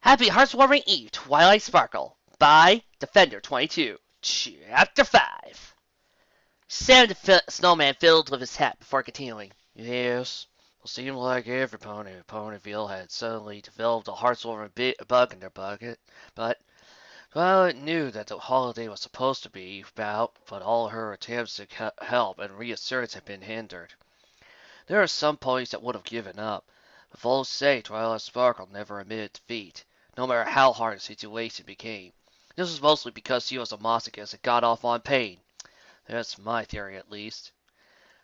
Happy Heartwarming Eve, Twilight Sparkle, by Defender 22, Chapter 5. Sam the Snowman fiddled with his hat before continuing. Yes, it seemed like every Ponyville had suddenly developed a heartwarming bug in their bucket, but Twilight knew that the holiday was supposed to be about, but all her attempts to help and reassurance had been hindered. There are some ponies that would have given up, but folks say Twilight Sparkle never admitted defeat, no matter how hard the situation became. This was mostly because she was a masochist and got off on pain. That's my theory, at least.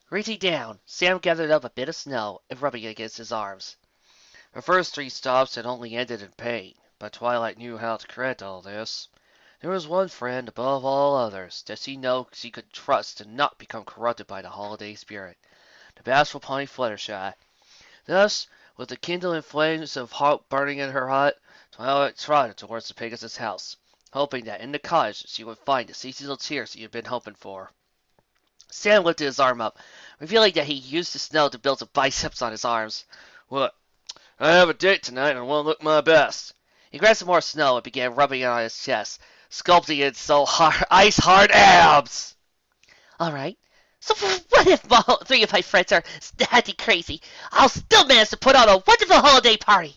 Reaching down, Sam gathered up a bit of snow and rubbing it against his arms. Her first 3 stops had only ended in pain, but Twilight knew how to correct all this. There was one friend above all others that she knew she could trust to not become corrupted by the holiday spirit, the bashful pony Fluttershy. Thus, with the kindling flames of hope burning in her heart, Twilight trotted towards the Pegasus house, hoping that in the cottage she would find the seasonal cheer she had been hoping for. Sam lifted his arm up, revealing that he used the snow to build some biceps on his arms. What? I have a date tonight and I want to look my best. He grabbed some more snow and began rubbing it on his chest, sculpting it so hard, ice-hard abs. All right. So what if 3 of my friends are acting crazy? I'll still manage to put on a wonderful holiday party.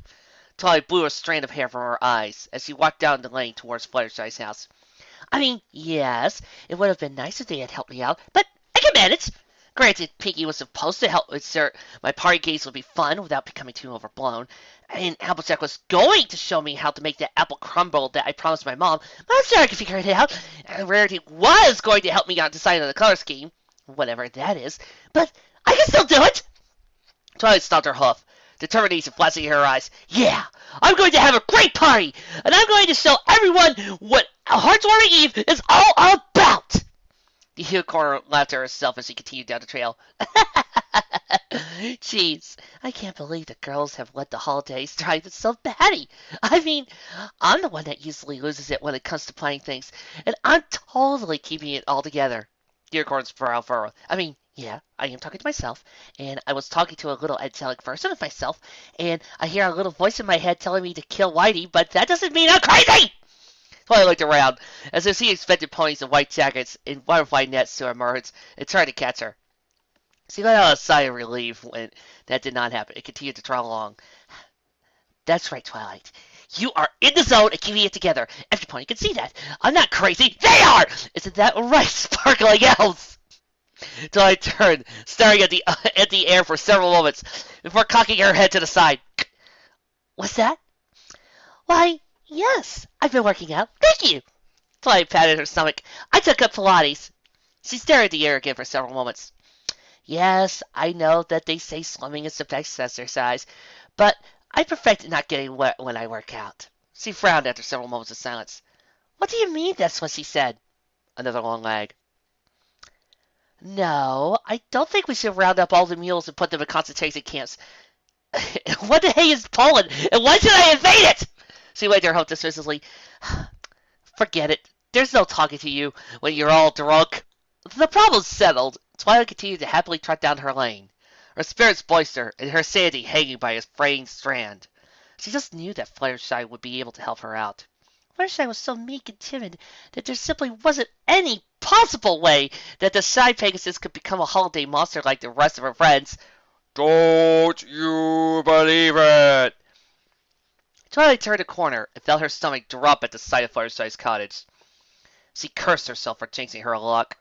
Twilight blew a strand of hair from her eyes as she walked down the lane towards Fluttershy's house. I mean, yes, it would have been nice if they had helped me out, but I can manage. Granted, Pinky was supposed to help insert my party games would be fun without becoming too overblown, and Applejack was going to show me how to make that apple crumble that I promised my mom, but I'm sure I can figure it out. And Rarity was going to help me out decide on the color scheme, whatever that is, but I can still do it. Twilight stomped her hoof, determination flashing in her eyes. Yeah, I'm going to have a great party, and I'm going to show everyone what Heartwarming Eve is all about. The unicorn laughed at herself as she continued down the trail. Jeez, I can't believe the girls have let the holidays drive it so batty. I mean, I'm the one that usually loses it when it comes to planning things, and I'm totally keeping it all together. The unicorn's brow furrowed. I mean, yeah, I am talking to myself, and I was talking to a little angelic version of myself, and I hear a little voice in my head telling me to kill Whitey, but that doesn't mean I'm crazy! Twilight looked around, as if she expected ponies in white jackets and butterfly nets to emerge and try to catch her. She let out a sigh of relief when that did not happen and continued to trot along. That's right, Twilight. You are in the zone and keeping it together. Every pony can see that. I'm not crazy. They are! Isn't that right, sparkling elves? Twilight turned, staring at the air for several moments before cocking her head to the side. What's that? Why, yes, I've been working out. Thank you. Twilight patted her stomach. I took up Pilates. She stared at the air again for several moments. Yes, I know that they say swimming is the best exercise, but I perfect not getting wet when I work out. She frowned after several moments of silence. What do you mean that's what she said? Another long lag. No, I don't think we should round up all the mules and put them in concentration camps. What the hey is Poland, and why should I invade it? She waved her hope dismissively. Forget it. There's no talking to you when you're all drunk. The problem's settled. Twilight continued to happily trot down her lane, her spirits boisterous and her sanity hanging by a fraying strand. She just knew that Fluttershy would be able to help her out. Fluttershy was so meek and timid that there simply wasn't any possible way that the shy Pegasus could become a holiday monster like the rest of her friends. Don't you believe it? Twilight turned a corner and felt her stomach drop at the sight of Fluttershy's cottage. She cursed herself for jinxing her luck.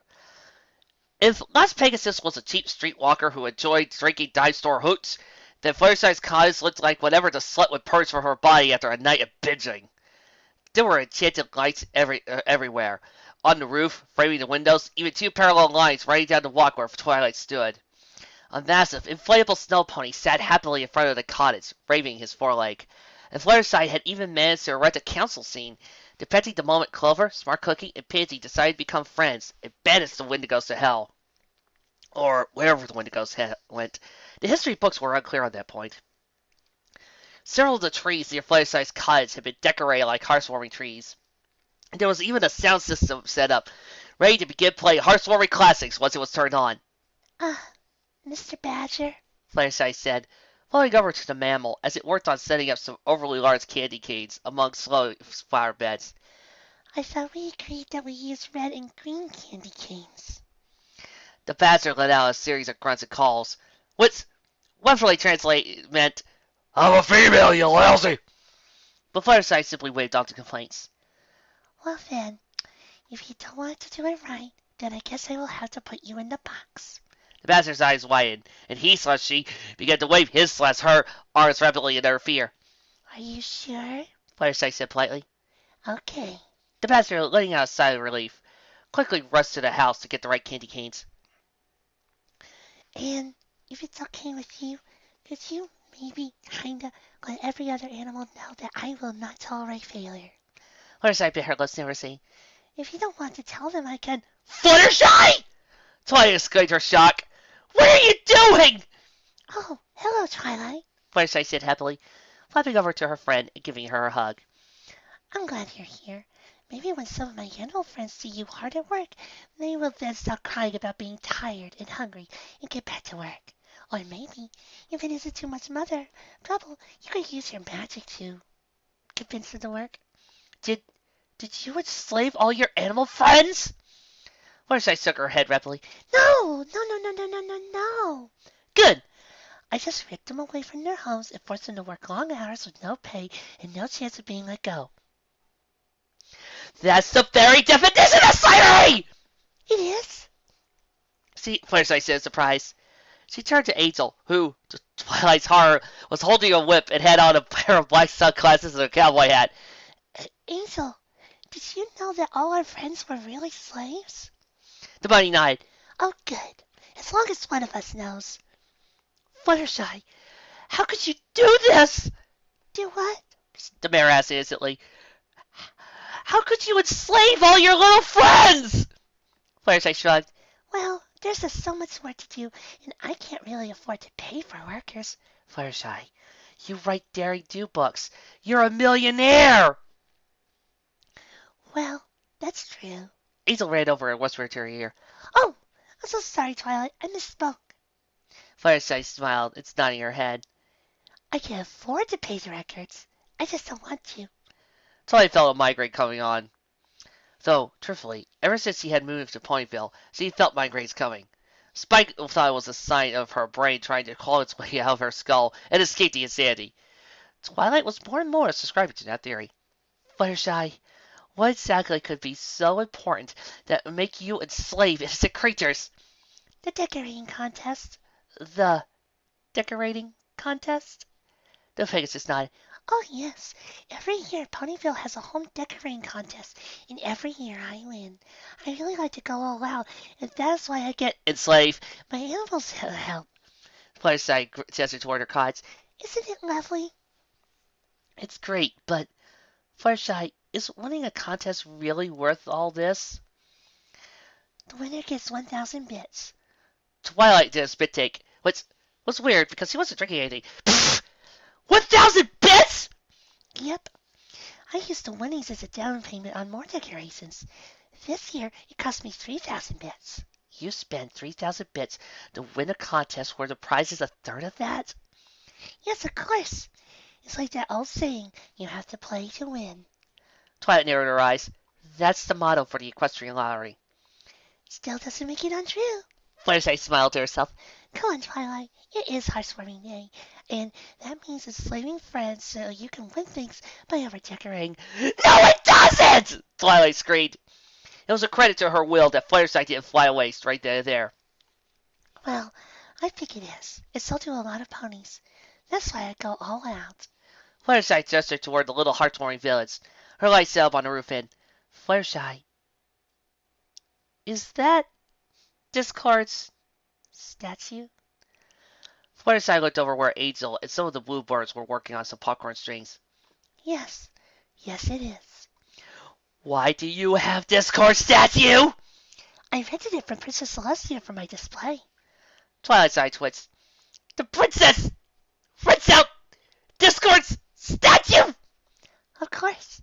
If Last Pegasus was a cheap streetwalker who enjoyed drinking dive store hoots, then Fluttershy's cottage looked like whatever the slut would purge from her body after a night of binging. There were enchanted lights everywhere, on the roof, framing the windows, even 2 parallel lines running down the walk where Twilight stood. A massive, inflatable snow pony sat happily in front of the cottage, waving his foreleg, and Fluttershy had even managed to erect a council scene, depicting the moment Clover, Smart Cookie, and Pansy decided to become friends and banish the Wendigos to hell. Or wherever the Wendigos went. The history books were unclear on that point. Several of the trees near Fluttershy's cottage had been decorated like heartwarming trees. And there was even a sound system set up, ready to begin playing heartwarming classics once it was turned on. Mr. Badger, Fluttershy said, Following over to the mammal as it worked on setting up some overly large candy canes among slow flower beds. I thought we agreed that we use red and green candy canes. The bastard let out a series of grunts and calls, which, roughly translate, meant, I'm a female, you lousy! But Fluttershy simply waved off the complaints. Well then, if you don't want to do it right, then I guess I will have to put you in the box. The bastard's eyes widened, and he/she began to wave his/her arms rapidly in their fear. Are you sure? Fluttershy said politely. Okay. The bastard, letting out a sigh of relief, quickly rushed to the house to get the right candy canes. And if it's okay with you, could you maybe kinda let every other animal know that I will not tolerate failure? Fluttershy bit her lips nervously. If you don't want to tell them, I can. Fluttershy! Twilight exclaimed her shock. What are you doing? Oh, hello, Twilight. Fluttershy said happily, flapping over to her friend and giving her a hug. I'm glad you're here. Maybe when some of my animal friends see you hard at work, they will then stop crying about being tired and hungry and get back to work. Or maybe, if it isn't too much mother trouble, you could use your magic to convince them to work. Did you enslave all your animal friends? Fluttershy shook her head rapidly. No, no, no, no, no, no, no, no. Good. I just ripped them away from their homes and forced them to work long hours with no pay and no chance of being let go. That's the very definition of slavery! It is? See, Fluttershy said in surprise. She turned to Angel, who, to Twilight's horror, was holding a whip and had on a pair of black sunglasses and a cowboy hat. Angel, did you know that all our friends were really slaves? The bunny nodded. Oh, good. As long as one of us knows. Fluttershy, how could you do this? Do what? The mayor asked innocently. How could you enslave all your little friends? Fluttershy shrugged. Well, there's just so much work to do, and I can't really afford to pay for workers. Fluttershy, you write daring do books. You're a millionaire. Well, that's true. Angel ran over and whispered to her ear. Oh, I'm so sorry, Twilight. I misspoke. Fluttershy smiled, and nodding her head. I can afford to pay the records. I just don't want to. Twilight felt a migraine coming on. Though, truthfully, ever since she had moved to Ponyville, she felt migraines coming. Spike thought it was a sign of her brain trying to claw its way out of her skull and escape the insanity. Twilight was more and more subscribing to that theory. Fluttershy, what exactly could be so important that would make you enslave innocent creatures? The decorating contest. The decorating contest? The Pegasus nodded. Oh, yes. Every year, Ponyville has a home decorating contest, and every year I win. I really like to go all out, and that's why I get enslave my animals to help. Fluttershy gestured toward her cots. Isn't it lovely? It's great, but Fluttershy, is winning a contest really worth all this? The winner gets 1,000 bits. Twilight did a spit take, which was weird because he wasn't drinking anything. 1,000 bits?! Yep. I used the winnings as a down payment on more decorations. This year, it cost me 3,000 bits. You spent 3,000 bits to win a contest where the prize is a third of that? Yes, of course. It's like that old saying, you have to play to win. Twilight narrowed her eyes. That's the motto for the equestrian lottery. Still doesn't make it untrue. Fluttershy smiled to herself. Come on, Twilight. It is Hearthwarming Day, and that means enslaving friends so you can win things by over-decorating. No, it doesn't! Twilight screamed. It was a credit to her will that Fluttershy didn't fly away right there. Well, I think it is. And so do a lot of ponies. That's why I go all out. Fluttershy gestured toward the little heartwarming village. Her light set up on the roof and Fluttershy, is that Discord's statue? Fluttershy looked over where Angel and some of the bluebirds were working on some popcorn strings. Yes. Yes, it is. Why do you have Discord's statue? I rented it from Princess Celestia for my display. Twilight's eye twitched. The princess rents out Discord's statue! Of course.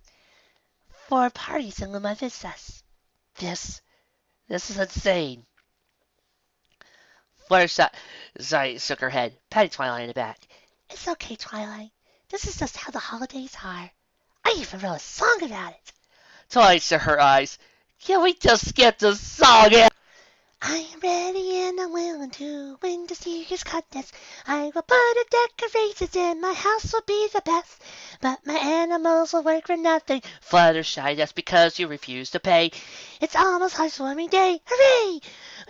For parties in Luma Vistas. This is insane. Fluttershy shook her head, patting Twilight in the back. It's okay, Twilight. This is just how the holidays are. I even wrote a song about it. Twilight shut her eyes. Can we just skip the song? I am ready and I'm willing to win this year's contest. I will put a decorations in, my house will be the best. But my animals will work for nothing. Fluttershy, that's because you refuse to pay. It's almost housewarming day. Hooray!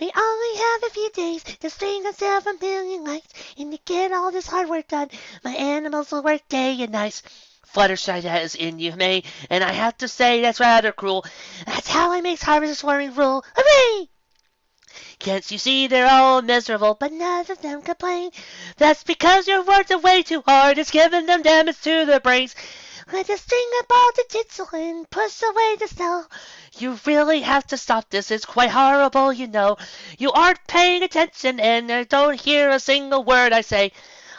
We only have a few days to string on 7 billion lights and to get all this hard work done. My animals will work day and night. Fluttershy, that is inhumane, and I have to say that's rather cruel. That's how I make harvest swarming rule. Hooray! Can't you see they're all miserable, but none of them complain. That's because your words are way too hard. It's giving them damage to their brains. Let us string up all the tinsel and push away the snow. You really have to stop this. It's quite horrible, you know. You aren't paying attention and I don't hear a single word I say.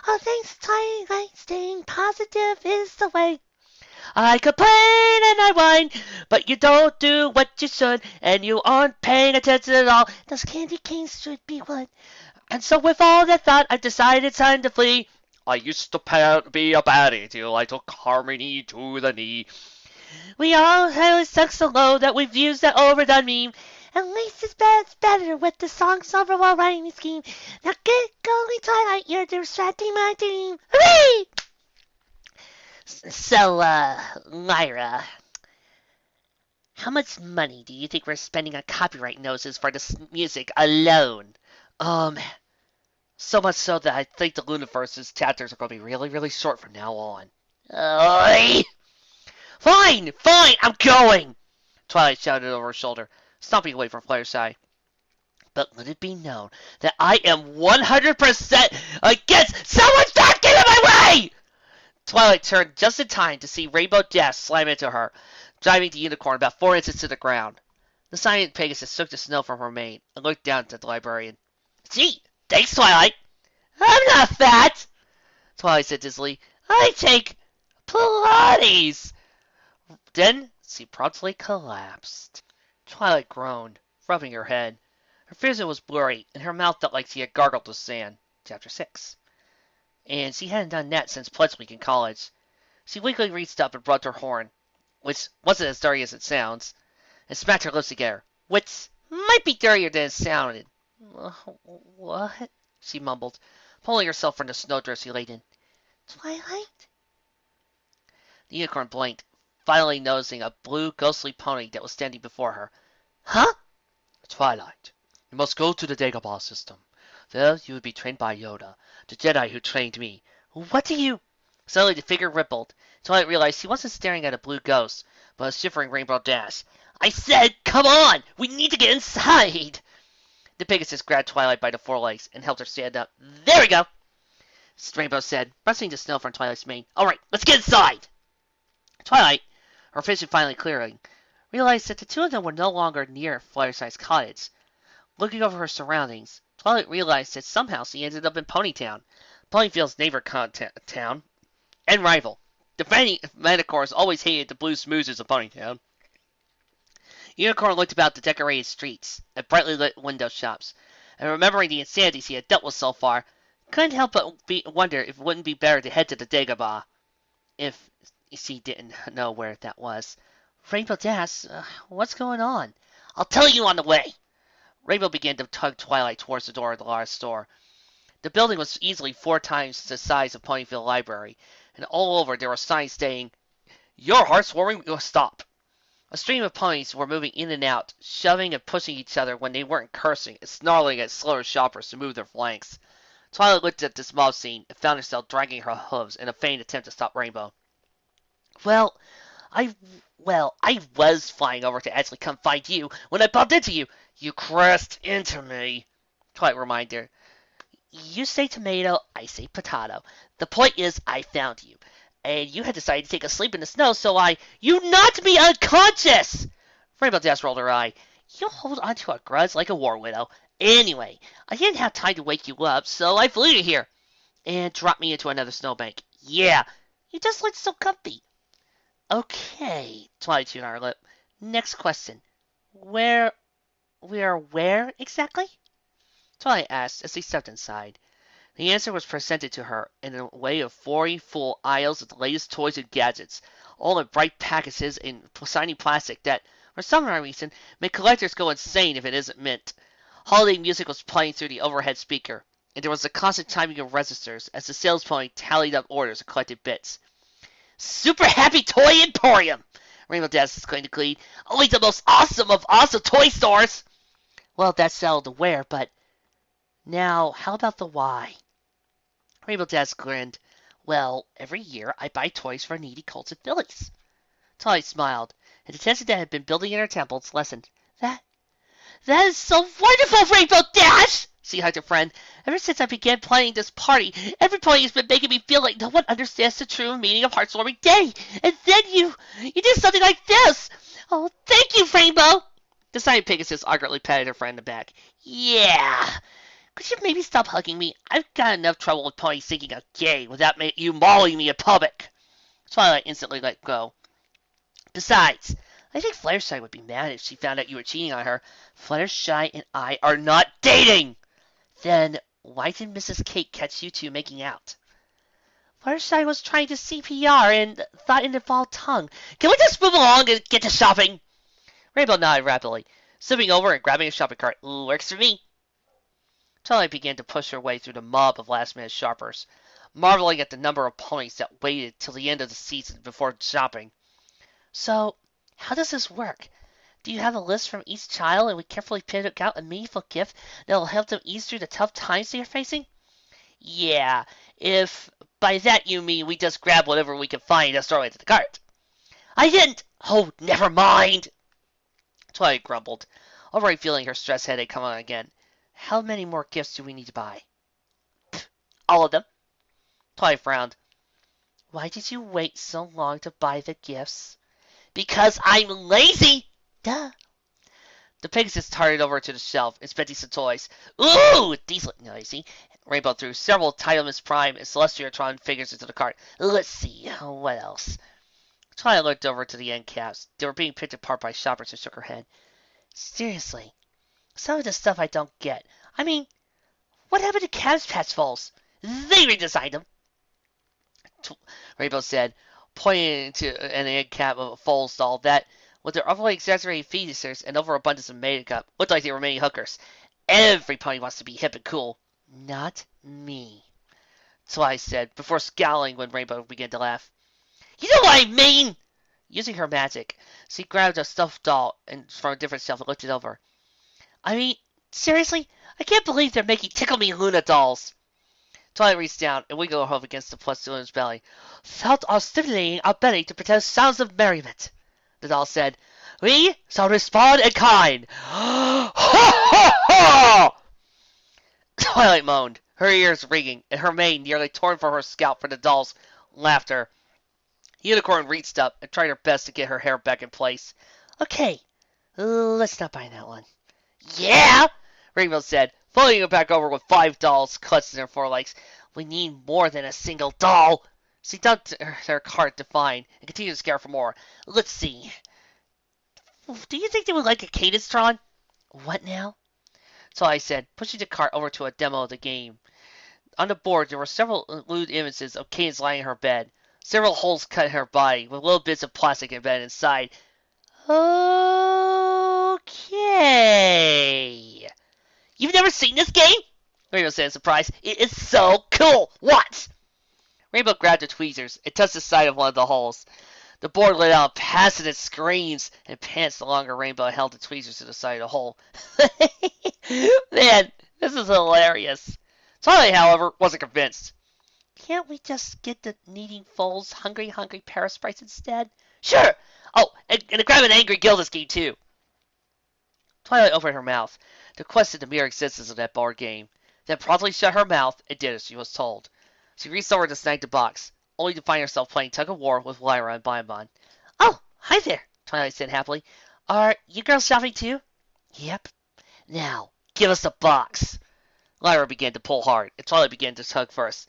Oh, thanks, Twilight. Staying positive is the way. I complain and I whine, but you don't do what you should, and you aren't paying attention at all. Those candy canes should be wood. And so with all that thought, I decided it's time to flee. I used to be a baddie till I took Harmony to the knee. We all have sucked so low that we've used that overdone meme. At least it's better with the song's overall writing scheme. Now get going, Twilight, you're distracting my dream. Hooray! So, Lyra, how much money do you think we're spending on copyright notices for this music alone? So much so that I think the Luniverse's chapters are going to be really, really short from now on. Fine, I'm going! Twilight shouted over her shoulder, stomping away from Fluttershy. But let it be known that I am 100% against someone stop getting in my way! Twilight turned just in time to see Rainbow Dash slam into her, driving the unicorn about 4 inches to the ground. The silent Pegasus took the snow from her mane and looked down at the librarian. Gee, thanks, Twilight. I'm not fat, Twilight said dizzily. I take Pilates. Then she promptly collapsed. Twilight groaned, rubbing her head. Her vision was blurry, and her mouth felt like she had gargled with sand. Chapter 6. And she hadn't done that since Pledge Week in college. She weakly reached up and rubbed her horn, which wasn't as dirty as it sounds, and smacked her lips together, which might be dirtier than it sounded. What? She mumbled, pulling herself from the snowdrift she laid in. Twilight? The unicorn blinked, finally noticing a blue, ghostly pony that was standing before her. Huh? Twilight, you must go to the Dagobah system. There you would be trained by Yoda, the Jedi who trained me. What do you... Suddenly the figure rippled. Twilight realized she wasn't staring at a blue ghost, but a shivering Rainbow Dash. I said, come on! We need to get inside! The Pegasus grabbed Twilight by the forelegs and helped her stand up. There we go! Rainbow said, brushing the snow from Twilight's mane. Alright, let's get inside! Twilight, her vision finally clearing, realized that the two of them were no longer near Fluttershy's cottage. Looking over her surroundings, Twilight realized that somehow she ended up in Ponytown, Ponyville's neighbor town and rival. The Manticores always hated the blue smoozers of Ponytown. Unicorn looked about the decorated streets and brightly lit window shops, and remembering the insanity she had dealt with so far, couldn't help but wonder if it wouldn't be better to head to the Dagobah, if she didn't know where that was. Rainbow Dash, what's going on? I'll tell you on the way! Rainbow began to tug Twilight towards the door of the large store. The building was easily 4 times the size of Ponyville Library, and all over there were signs saying, Your heartwarming will stop. A stream of ponies were moving in and out, shoving and pushing each other when they weren't cursing and snarling at slower shoppers to move their flanks. Twilight looked at this mob scene and found herself dragging her hooves in a faint attempt to stop Rainbow. I was flying over to actually come find you when I bumped into you. You crashed into me, Twilight reminded her. You say tomato, I say potato. The point is, I found you. And you had decided to take a sleep in the snow, so You knocked me unconscious! Rainbow Dash rolled her eye. You hold on to a grudge like a war widow. Anyway, I didn't have time to wake you up, so I flew you here. And dropped me into another snowbank. Yeah, you just looked so comfy. Okay, Twilight chewed on her lip. Next question. Where exactly? Twilight asked as they stepped inside. The answer was presented to her in a way of 40 full aisles of the latest toys and gadgets, all in bright packages in shiny plastic that, for some reason, make collectors go insane if it isn't mint. Holiday music was playing through the overhead speaker, and there was a constant chiming of registers as the sales pony tallied up orders and collected bits. Super Happy Toy Emporium! Rainbow Dash exclaimed in glee. Only the most awesome of awesome toy stores! Well, that's settled to where, but now, how about the why? Rainbow Dash grinned. Well, every year I buy toys for needy colts and fillies. Twilight smiled, and the tension that had been building in her temples lessened. That is so wonderful, Rainbow Dash! She hugged her friend. Ever since I began playing this party, everypony has been making me feel like no one understands the true meaning of Hearthstorming Day. And then you did something like this. Oh, thank you, Rainbow. The Decided Pegasus awkwardly patted her friend on the back. Yeah. Could you maybe stop hugging me? I've got enough trouble with ponies thinking I'm gay without you mauling me in public. Twilight instantly let go. Besides, I think Fluttershy would be mad if she found out you were cheating on her. Fluttershy and I are not dating! Then why did Mrs. Kate catch you two making out? Fluttershy was trying to CPR and thought it involved tongue. Can we just move along and get to shopping? Rainbow nodded rapidly, slipping over and grabbing a shopping cart. Works for me. Twilight began to push her way through the mob of last-minute shoppers, marveling at the number of ponies that waited till the end of the season before shopping. So, how does this work? Do you have a list from each child and we carefully pick out a meaningful gift that will help them ease through the tough times they are facing? Yeah, if by that you mean we just grab whatever we can find and throw it into the cart. I didn't! Oh, never mind! Twilight grumbled, already feeling her stress headache come on again. How many more gifts do we need to buy? All of them. Twilight frowned. Why did you wait so long to buy the gifts? Because I'm lazy! Duh. The Pegasus darted over to the shelf, inspecting some toys. Ooh, these look noisy. Rainbow threw several Tiniest Prime and Celestiatron figures into the cart. Let's see, what else? Twilight looked over to the end caps. They were being picked apart by shoppers who shook her head. Seriously, some of the stuff I don't get. I mean, what happened to Cabbage Patch Falls? They redesigned them. Rainbow said, pointing to an end cap of a Foals doll that, with their overly exaggerated features and overabundance of makeup, looked like they were many hookers. Every pony wants to be hip and cool. Not me. Twilight said, before scowling when Rainbow began to laugh. You know what I mean! Using her magic, she grabbed a stuffed doll from a different shelf and looked it over. I mean, seriously? I can't believe they're making Tickle Me Luna dolls. Twilight reached down and wiggled her against the plush Luna's belly. Thoughts are stimulating our belly to produce sounds of merriment. The doll said, We shall respond in kind. Ha ha ha! Twilight moaned, her ears ringing, and her mane nearly torn from her scalp for the doll's laughter. Unicorn reached up and tried her best to get her hair back in place. Okay, let's not buy that one. Yeah, Rainbow said, folding her back over with 5 dolls clutched in her forelegs. We need more than a single doll. She dumped her cart to find and continued to scare for more. Let's see. Do you think they would like a Cadence-tron? What now? So I said, pushing the cart over to a demo of the game. On the board, there were several lewd images of Cadence lying in her bed. Several holes cut in her body, with little bits of plastic embedded inside. Okay. You've never seen this game? Rainbow said in surprise. It is so cool. What? Rainbow grabbed the tweezers and touched the side of one of the holes. The board let out passionate screams and pants the longer Rainbow held the tweezers to the side of the hole. Man, this is hilarious. Twilight, however, wasn't convinced. Can't we just get the needing foals hungry Paris sprites instead? Sure! Oh, and grab an angry Gildersleeve too. Twilight opened her mouth to question the mere existence of that board game, then promptly shut her mouth and did as she was told. She reached over to snag the box, only to find herself playing tug-of-war with Lyra and Bonbon. Oh, hi there, Twilight said happily. Are you girls shopping too? Yep. Now, give us the box. Lyra began to pull hard, and Twilight began to tug first.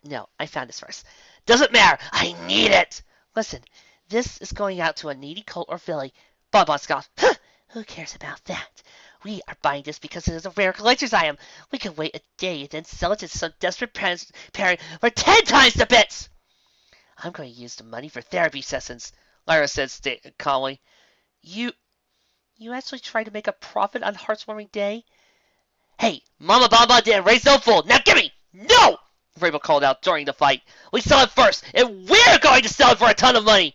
No, I found this first. Doesn't matter. I need it. Listen, this is going out to a needy colt or filly. Bonbon scoffed. Huh, who cares about that? We are buying this because it is a rare collector's item. We can wait a day and then sell it to some desperate parent for 10 times the bits. I'm going to use the money for therapy sessions, Lyra said calmly. You actually try to make a profit on Hearthwarming Day? Hey, Mama Baba didn't raise no fool. Now give me! No! Rainbow called out during the fight. We sell it first, and we're going to sell it for a ton of money!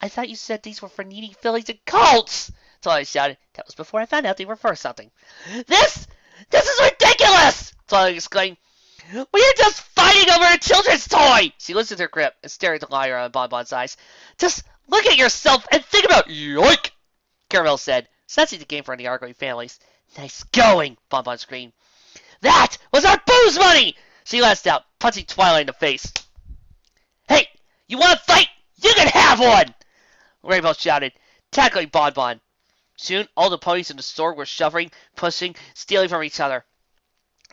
I thought you said these were for needy fillies and colts! Twilight shouted. That was before I found out they were for something. This is ridiculous! Twilight exclaimed. We are just fighting over a children's toy! She lifted her grip and stared at Lyra in Bonbon's eyes. Just look at yourself and think about yoink! Caramel said, sensing the game for any arguing families. Nice going! Bonbon screamed. That was our booze money! She lashed out, punching Twilight in the face. Hey, you want to fight? You can have one! Rainbow shouted, tackling Bonbon. Soon, all the ponies in the store were shoving, pushing, stealing from each other.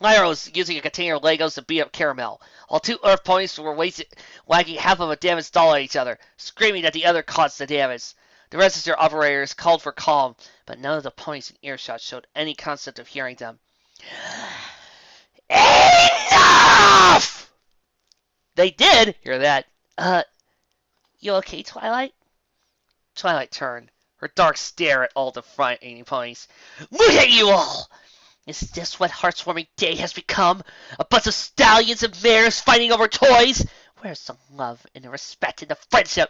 Lyra was using a container of Legos to beat up Caramel, while two Earth ponies were wagging half of a damaged doll at each other, screaming that the other caused the damage. The register operators called for calm, but none of the ponies in earshot showed any concept of hearing them. Enough! They did hear that. You okay, Twilight? Twilight turned, her dark stare at all the fighting ponies. Look at you all! Is this what Hearthwarming Day has become? A bunch of stallions and mares fighting over toys? Where's the love and the respect and the friendship?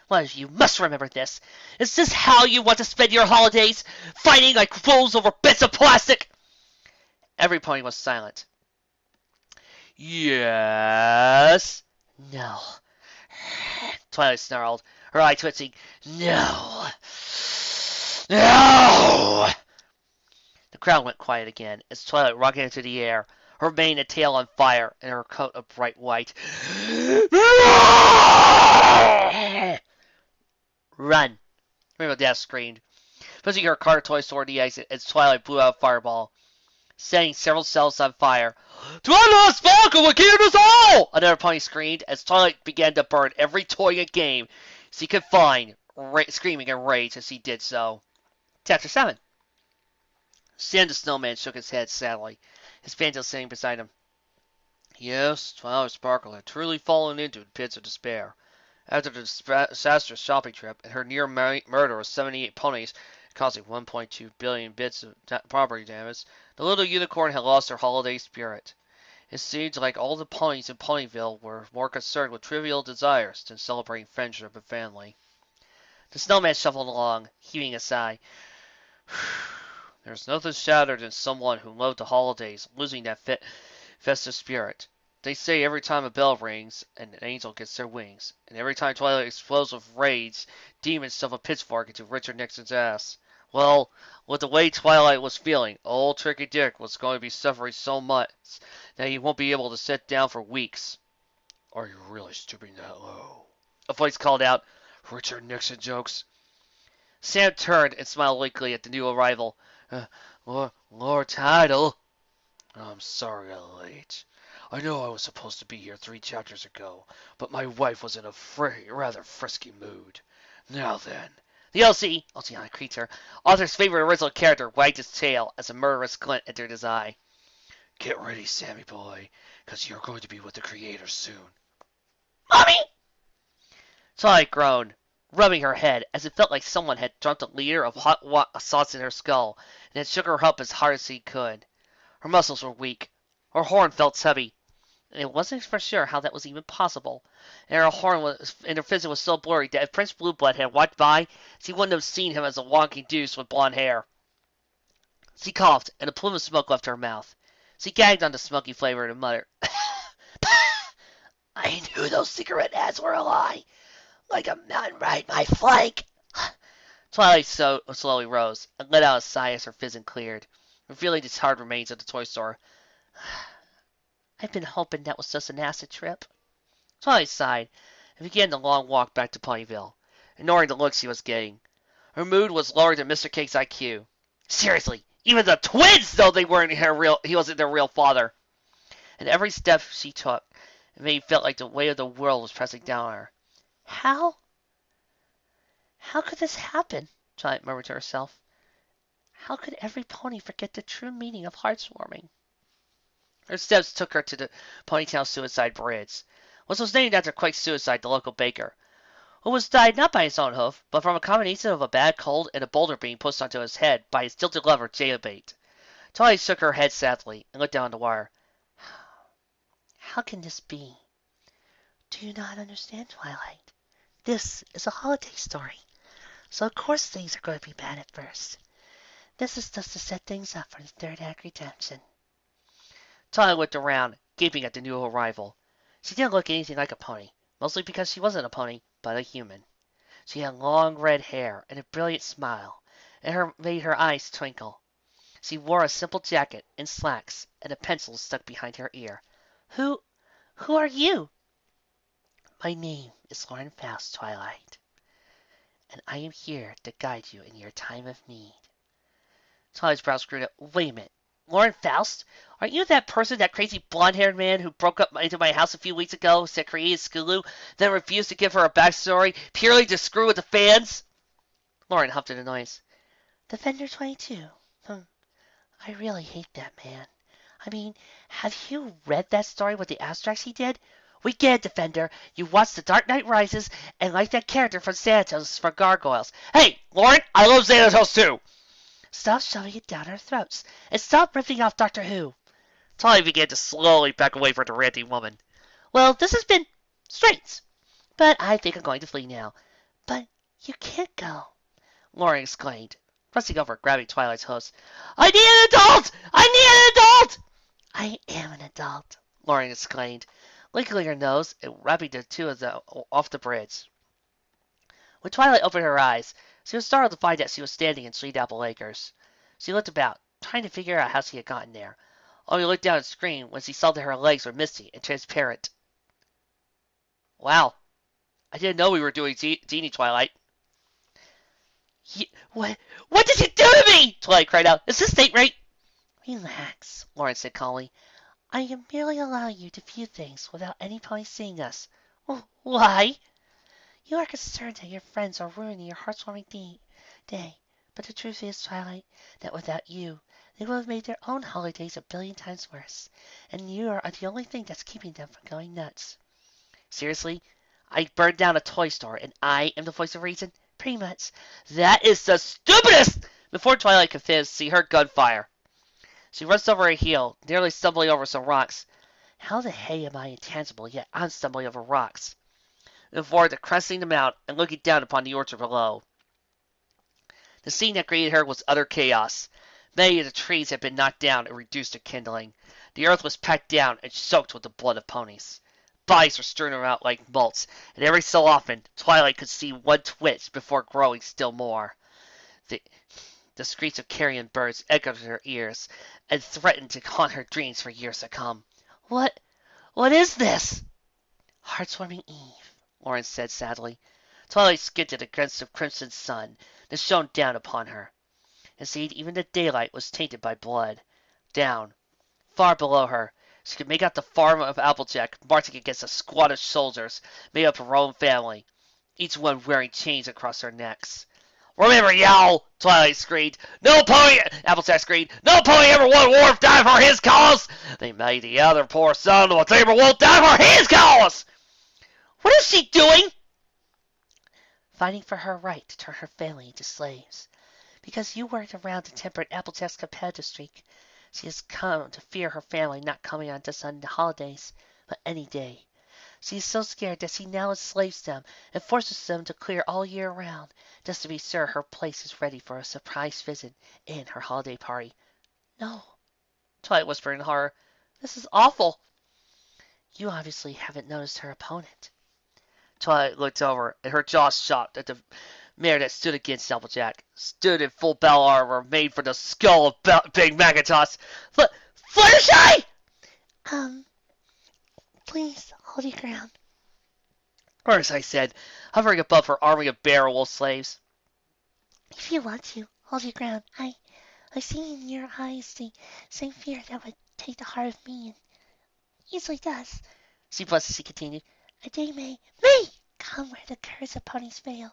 One of you must remember this. Is this how you want to spend your holidays? Fighting like fools over bits of plastic? Every pony was silent. Yes. No. Twilight snarled, her eye twitching. No. No! The crowd went quiet again as Twilight rocketed into the air, her mane and tail on fire, and her coat of bright white. Run! Rainbow Dash screamed, pushing her car toys toward the exit as Twilight blew out a fireball, setting several cells on fire. Twilight Sparkle will kill us all! Another pony screamed as Twilight began to burn every toy and game she could find, screaming in rage as she did so. Chapter 7. Sam the Snowman shook his head sadly, his banjo sitting beside him. Yes, Twilight Sparkle had truly fallen into the pits of despair. After the disastrous shopping trip and her near murder of 78 ponies, causing 1.2 billion bits of property damage, the little unicorn had lost her holiday spirit. It seemed like all the ponies in Ponyville were more concerned with trivial desires than celebrating friendship and family. The snowman shuffled along, heaving a sigh. There's nothing sadder than someone who loved the holidays losing that festive spirit. They say every time a bell rings, an angel gets their wings, and every time Twilight explodes with rage, demons shove a pitchfork into Richard Nixon's ass. Well, with the way Twilight was feeling, old Tricky Dick was going to be suffering so much that he won't be able to sit down for weeks. Are you really stooping that low? A voice called out, Richard Nixon jokes. Sam turned and smiled weakly at the new arrival. Lord Tidal. I'm sorry I'm late. I know I was supposed to be here 3 chapters ago, but my wife was in a rather frisky mood. Now then. The Oceanic creature, author's favorite original character, wagged his tail as a murderous glint entered his eye. Get ready, Sammy boy, because you're going to be with the creators soon. Mommy! Twilight groaned, rubbing her head as it felt like someone had dumped a liter of hot sauce in her skull and had shook her up as hard as he could. Her muscles were weak. Her horn felt heavy. And it wasn't for sure how that was even possible. And her vision was so blurry that if Prince Blueblood had walked by, she wouldn't have seen him as a walking deuce with blonde hair. She coughed, and a plume of smoke left her mouth. She gagged on the smoky flavor and muttered, I knew those cigarette ads were a lie. Like a mountain right in my flank. Twilight slowly rose and let out a sigh as her vision cleared, revealing the charred remains of the toy store. I've been hoping that was just an acid trip. Twilight sighed and began the long walk back to Ponyville, ignoring the looks she was getting. Her mood was lower than Mr. Cake's IQ. Seriously, even the twins though he wasn't their real father. And every step she took, it made felt like the weight of the world was pressing down on her. How could this happen? Twilight murmured to herself. How could every pony forget the true meaning of heartwarming? Her steps took her to the Ponytail Suicide Bridge, which was named after Quake's suicide, the local baker, who was died not by his own hoof, but from a combination of a bad cold and a boulder being pushed onto his head by his tilted lover, Jailbait. Twilight shook her head sadly and looked down the wire. How can this be? Do you not understand, Twilight? This is a holiday story, so of course things are going to be bad at first. This is just to set things up for the third act redemption. Twilight looked around, gaping at the new arrival. She didn't look anything like a pony, mostly because she wasn't a pony, but a human. She had long red hair and a brilliant smile, and made her eyes twinkle. She wore a simple jacket and slacks, and a pencil stuck behind her ear. Who are you? My name is Lauren Faust, Twilight, and I am here to guide you in your time of need. Twilight's brows screwed up. Wait a minute. Lauren Faust? Aren't you that person, that crazy blonde-haired man who broke up into my house a few weeks ago, said created Skulu, then refused to give her a backstory purely to screw with the fans? Lauren huffed in annoyance. Defender 22. I really hate that man. I mean, have you read that story with the abstracts he did? We get it, Defender. You watched The Dark Knight Rises and like that character from Xanatos for Gargoyles. Hey, Lauren, I love Xanatos too! Stop shoving it down our throats, and stop ripping off Doctor Who. Twilight began to slowly back away from the ranting woman. Well, this has been strange, but I think I'm going to flee now. But you can't go, Lauren exclaimed, pressing over, grabbing Twilight's hooves. I need an adult! I need an adult! I am an adult, Lauren exclaimed, licking her nose and wrapping the two of them off the bridge. When Twilight opened her eyes, she was startled to find that she was standing in Sweet Apple Acres. She looked about, trying to figure out how she had gotten there. Only looked down and screamed when she saw that her legs were misty and transparent. Wow. I didn't know we were doing Genie, Twilight. What did you do to me? Twilight cried out. Is this date right? Relax, Lauren said calmly. I am merely allowing you to view things without any pony seeing us. Why? You are concerned that your friends are ruining your heartwarming day. But the truth is, Twilight, that without you, they would have made their own holidays a billion times worse. And you are the only thing that's keeping them from going nuts. Seriously? I burned down a toy store and I am the voice of reason? Pretty much. That is the stupidest! Before Twilight could finish, she heard gunfire. She rushed over a hill, nearly stumbling over some rocks. How the hay am I intangible, yet I'm stumbling over rocks? Before cresting the mount and looking down upon the orchard below. The scene that greeted her was utter chaos. Many of the trees had been knocked down and reduced to kindling. The earth was packed down and soaked with the blood of ponies. Bodies were strewn around like mulch, and every so often Twilight could see one twitch before growing still more. The screech of carrion birds echoed in her ears and threatened to haunt her dreams for years to come. What is this? Heartwarming Eve, Lauren said sadly. Twilight squinted against the crimson sun that shone down upon her. Indeed, even the daylight was tainted by blood. Down, far below her, she could make out the farm of Applejack marching against a squad of soldiers made up of her own family, each one wearing chains across their necks. Remember, Yowl! Twilight screamed. No pony! Applejack screamed. No pony ever won war or die for his cause! They made the other poor son of a tamer won't die for his cause! What is she doing? Fighting for her right to turn her family into slaves. Because you weren't around to temper Applejack's competitive streak, she has come to fear her family not coming on just on the holidays, but any day. She is so scared that she now enslaves them and forces them to clear all year round, just to be sure her place is ready for a surprise visit in her holiday party. No, Twilight whispered in horror. This is awful. You obviously haven't noticed her opponent. Twilight looked over, and her jaw shot at the mare that stood against Applejack. Stood in full battle armor made for the skull of Big Macintosh. Fluttershy! Please, hold your ground. Or I said, hovering above her army of bear wolf slaves. If you want to, hold your ground. I see in your eyes the same fear that would take the heart of me, and easily does. She blushed as she continued. A day may come where the curse of ponies fail,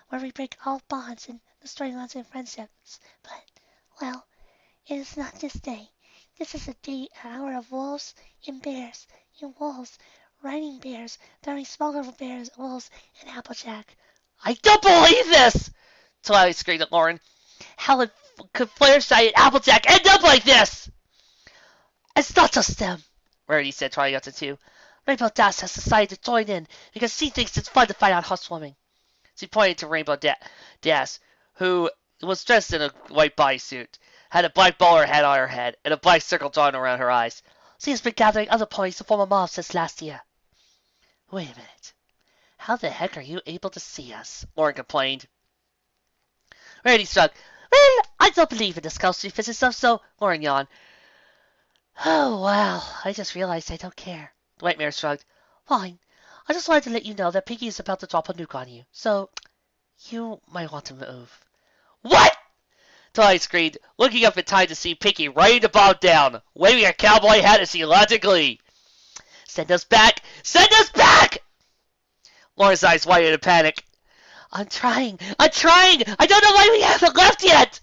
where we break all bonds and the storylines and friendships. But Well, it is not this day. This is a day, an hour of wolves and bears and wolves, riding bears, throwing smaller bears, wolves, and Applejack. I don't believe this! Twilight screamed at Lauren. How could Fluttershy and Applejack end up like this? It's not just them, Rarity said, trying out to two. Rainbow Dash has decided to join in because she thinks it's fun to fight out housewarming. She pointed to Rainbow Dash, who was dressed in a white bodysuit, had a black bowler hat on her head, and a black circle drawn around her eyes. She has been gathering other ponies to form a mob since last year. Wait a minute. How the heck are you able to see us? Lauren complained. Rarity shrugged. Well, I don't believe in this ghostly physics stuff, so Lauren yawned. Oh, well, I just realized I don't care. The White Mare shrugged. Fine. I just wanted to let you know that Piggy is about to drop a nuke on you, so you might want to move. What? Twilight screamed, looking up in time to see Pinky ready to bow down, waving a cowboy hat as she laughed in glee. Send us back! Send us back! Lauren's eyes widened in panic. I'm trying! I don't know why we haven't left yet!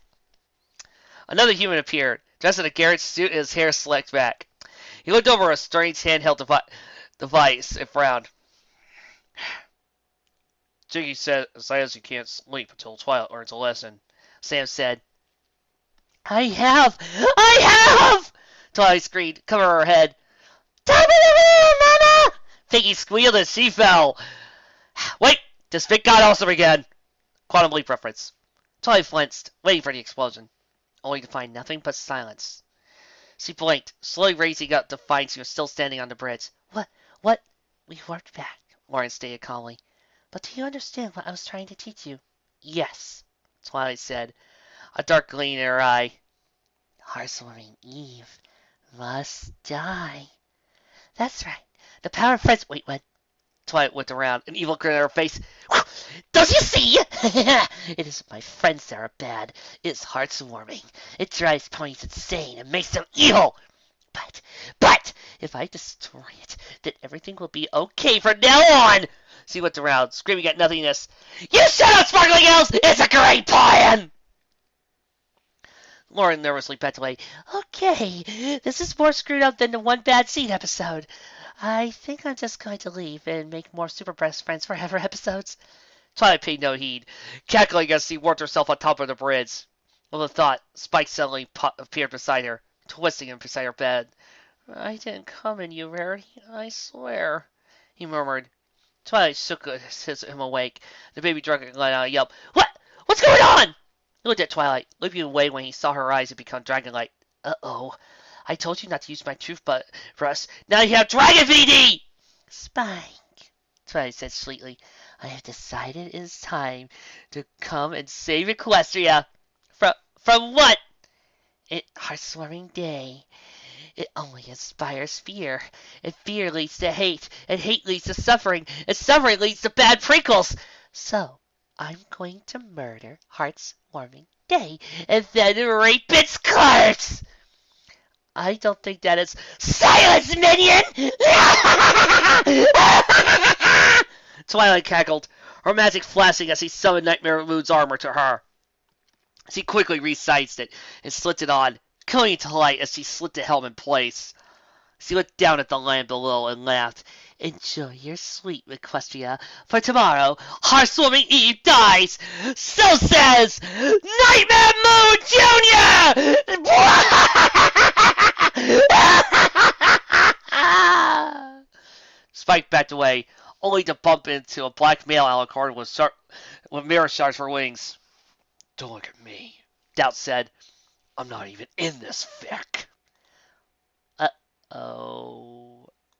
Another human appeared, dressed in a Garrett suit and his hair slicked back. He looked over a strange handheld device and frowned. Jiggy says you can't sleep until Twilight learns a lesson. Sam said. I have! Twilight screamed, covering her head. Top of the wheel, Mama! Piggy squealed as she fell. Wait! The spit got awesome again! Quantum leap reference. Twilight flinched, waiting for the explosion, only to find nothing but silence. She blinked, slowly raising up to find she was still standing on the bridge. What? We worked back, Lauren stated calmly. But do you understand what I was trying to teach you? Yes, Twilight said, a dark gleam in her eye. Hearthwarming Eve must die. That's right. The power of friends. Wait, what? Twilight looked around, an evil grin on her face. Don't you see? It isn't my friends that are bad. It's hearthwarming. It drives ponies insane and makes them evil. But, if I destroy it, then everything will be okay from now on. She looked around, screaming at nothingness. You shut up, Sparkling Elves! It's a great plan! Lauren nervously backed away. Okay, this is more screwed up than the One Bad Seed episode. I think I'm just going to leave and make more Super Best Friends Forever episodes. Twilight paid no heed, cackling as she worked herself on top of the bridge. With a thought, Spike suddenly appeared beside her, twisting him beside her bed. I didn't come in you, Rarity, I swear, he murmured. Twilight shook him awake. The baby dragon let out a yelp. What's going on? He looked at Twilight, leaping away when he saw her eyes had become dragon-like. Uh-oh. I told you not to use my truth brush. Now you have Dragon VD! Spike, Twilight said sweetly. I have decided it is time to come and save Equestria. From what? Hearthwarming Day. It only inspires fear, and fear leads to hate, and hate leads to suffering, and suffering leads to bad prequels. So, I'm going to murder Hearthwarming Day, and then rape its corpse! I don't think that is... Silence, minion! Twilight cackled, her magic flashing as he summoned Nightmare Moon's armor to her. She quickly resized it and slipped it on, clinging to light as she slid the helm in place. She looked down at the land below and laughed. Enjoy your sleep, Equestria, for tomorrow Hearthwarming Eve dies! So says Nightmare Moon Jr.! Spike backed away, only to bump into a black male alicorn with mirror shards for wings. Don't look at me, Doubt said. I'm not even in this fic. Uh-oh.